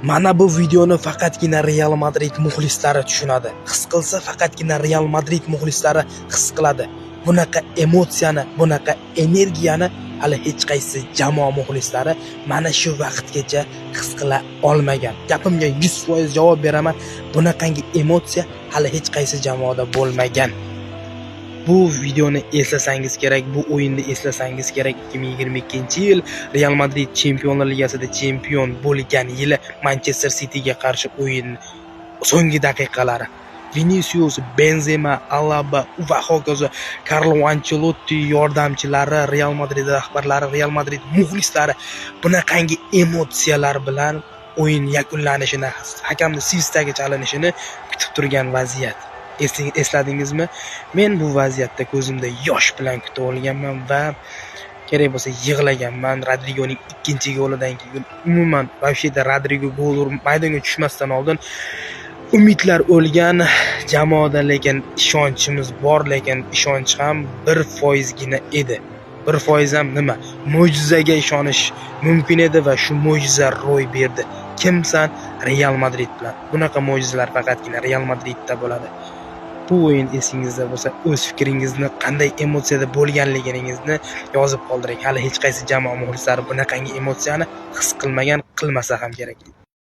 Mana bu videoni faqatgina Real Madrid muxlislari tushunadi. His qilsa faqatgina Real Madrid muxlislari his qiladi. Bunaqa emotsiyani, bunaqa energiyani hali hech qaysi jamoa muxlislari mana shu vaqtgacha his qila olmagan. Gapimga 100% javob beraman. Bunaqangi emotsiya hali hech qaysi jamoada bo'lmagan. Bu videoni eslasangiz kerak, bu o'yinni eslasangiz kerak. 2022-yil Real Madrid Chempionlar Ligasida chempion bo'lgan yili Manchester Cityga qarshi o'yin so'nggi daqiqalari. Vinicius, Benzema, Alaba va hokazo Carlo Ancelotti yordamchilari, Real Madrid rahbarlari, Real Madrid muxlislari bunaqangi emotsiyalar bilan o'yin yakunlanishini, hakamning svistagi chalinishini kutib turgan vaziyat. Esladingizmi? Men bu vaziyatda ko'zimda yosh bilan kutib olganman va kerak bo'lsa yig'laganman. Rodrigoning ikkinchi golidan keyin umuman vashida Rodrigo gol maydonga tushmasdan oldin umidlar o'lgan jamoada, lekin ishonchimiz bor, lekin ishonch ham 1% gina edi. 1% ham nima? Mo'jizaga ishonish mumkin edi va shu mo'jiza ro'y berdi. Kimsan? Real Madrid bilan. Bunaqa mo'jizalar faqatgina Real Madridda bo'ladi. Bu o'yin esingizda bo'lsa, o'z fikringizni, qanday emotsiyada bo'lganligingizni yozib qoldiring. Hali hech qaysi jamoa muxlislari bunaqangi emotsiyani his qilmagan, qilmasa ham kerak.